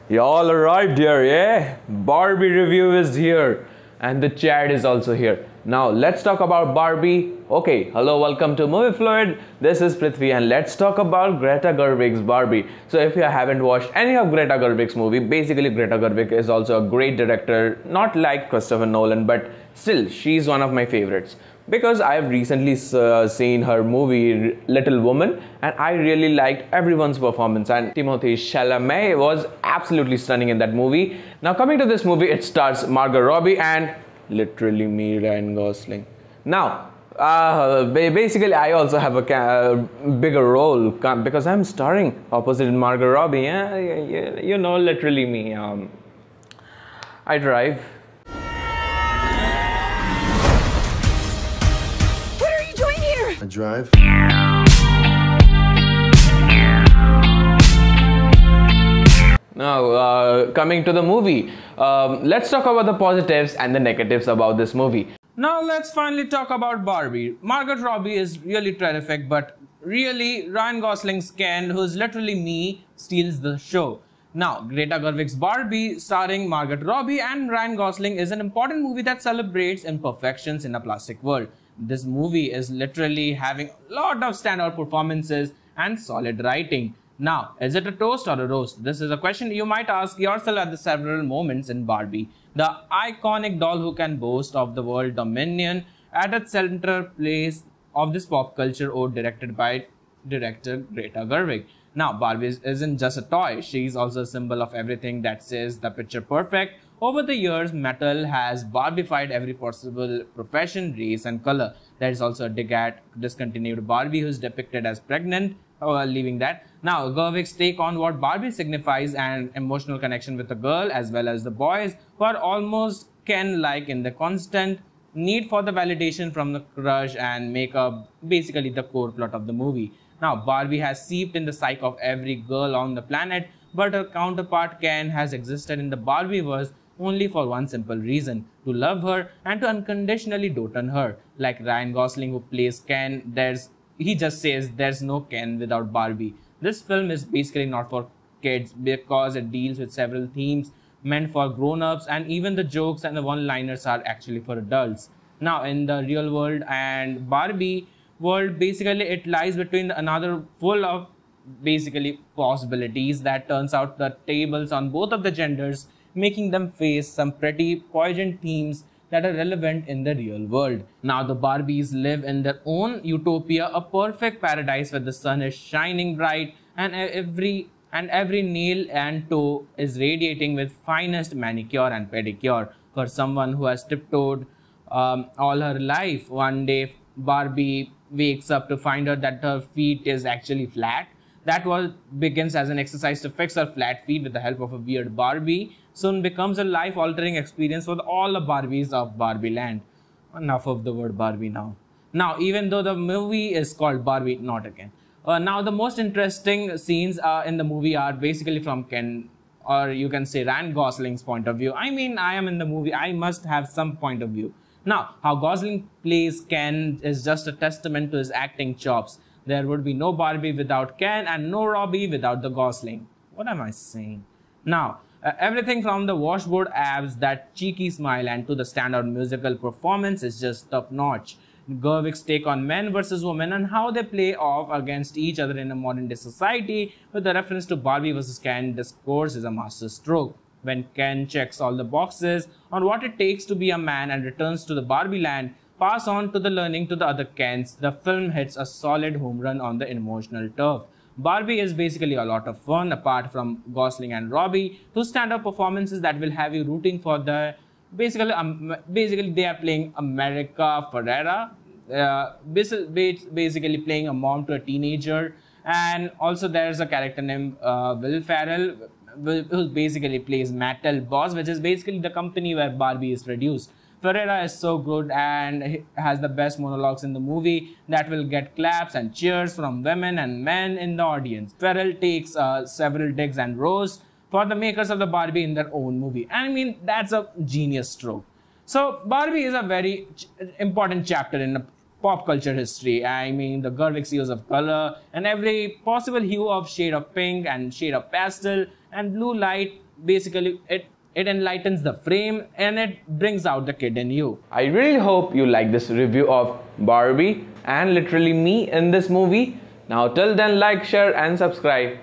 Y'all arrived here, yeah? Barbie review is here. And the chat is also here. Now let's talk about Barbie. Okay, hello, welcome to Movie Fluid. This is Prithvi and let's talk about Greta Gerwig's Barbie. So if you haven't watched any of Greta Gerwig's movie, basically Greta Gerwig is also a great director, not like Christopher Nolan, but still she's one of my favorites because I have recently seen her movie Little Woman and I really liked everyone's performance, and Timothée Chalamet was absolutely stunning in that movie. Now coming to this movie, it stars Margot Robbie and literally me, Ryan Gosling. Now basically I also have a bigger role because I'm starring opposite Margot Robbie. Yeah, you know, literally me. I drive. I drive. Now, coming to the movie, let's talk about the positives and the negatives about this movie. Now, let's finally talk about Barbie. Margot Robbie is really terrific, but really, Ryan Gosling's Ken, who's literally me, steals the show. Now, Greta Gerwig's Barbie, starring Margot Robbie and Ryan Gosling, is an important movie that celebrates imperfections in a plastic world. This movie is literally having a lot of standout performances and solid writing. Now, is it a toast or a roast? This is a question you might ask yourself at the several moments in Barbie. The iconic doll who can boast of the world dominion at its center place of this pop culture ode directed by director Greta Gerwig. Now, Barbie isn't just a toy, she's also a symbol of everything that says the picture perfect. Over the years, Mattel has Barbified every possible profession, race and color. There is also a dig at discontinued Barbie who is depicted as pregnant, leaving that. Now, Gerwig's take on what Barbie signifies and emotional connection with the girl as well as the boys who are almost Ken-like in the constant need for the validation from the crush and make up basically the core plot of the movie. Now, Barbie has seeped in the psyche of every girl on the planet, but her counterpart Ken has existed in the Barbieverse only for one simple reason: to love her and to unconditionally dote on her. Like Ryan Gosling, who plays Ken, he just says there's no Ken without Barbie. This film is basically not for kids because it deals with several themes meant for grown-ups, and even the jokes and the one-liners are actually for adults. Now, in the real world and Barbie world, basically it lies between another full of basically possibilities that turns out the tables on both of the genders, making them face some pretty poignant themes that are relevant in the real world. Now, the Barbies live in their own utopia, a perfect paradise where the sun is shining bright and every nail and toe is radiating with finest manicure and pedicure. For someone who has tiptoed all her life, one day Barbie wakes up to find out that her feet is actually flat. That begins as an exercise to fix her flat feet with the help of a weird Barbie, soon becomes a life-altering experience for all the Barbies of Barbieland. Enough of the word Barbie now. Now, even though the movie is called Barbie, not again. Now, the most interesting scenes in the movie are basically from Ken, or you can say Ryan Gosling's point of view. I mean, I am in the movie, I must have some point of view. Now, how Gosling plays Ken is just a testament to his acting chops. There would be no Barbie without Ken and no Robbie without the Gosling. What am I saying? Now, everything from the washboard abs, that cheeky smile, and to the standout musical performance is just top notch. Gerwig's take on men versus women and how they play off against each other in a modern day society with the reference to Barbie versus Ken discourse is a masterstroke. When Ken checks all the boxes on what it takes to be a man and returns to the Barbieland, pass on to the learning to the other Kens, the film hits a solid home run on the emotional turf. Barbie is basically a lot of fun apart from Gosling and Robbie, two stand-up performances that will have you rooting for the basically they are playing America Ferrera, basically playing a mom to a teenager, and also there's a character named Will Ferrell who basically plays Mattel boss, which is basically the company where Barbie is produced. Ferrera is so good and has the best monologues in the movie that will get claps and cheers from women and men in the audience. Ferrell takes several digs and roasts for the makers of the Barbie in their own movie. I mean, that's a genius stroke. So Barbie is a very important chapter in pop culture history. I mean, the Gerwig's use of color and every possible hue of shade of pink and shade of pastel and blue light basically it enlightens the frame and it brings out the kid in you. I really hope you like this review of Barbie and literally me in this movie. Now till then, like, share and subscribe.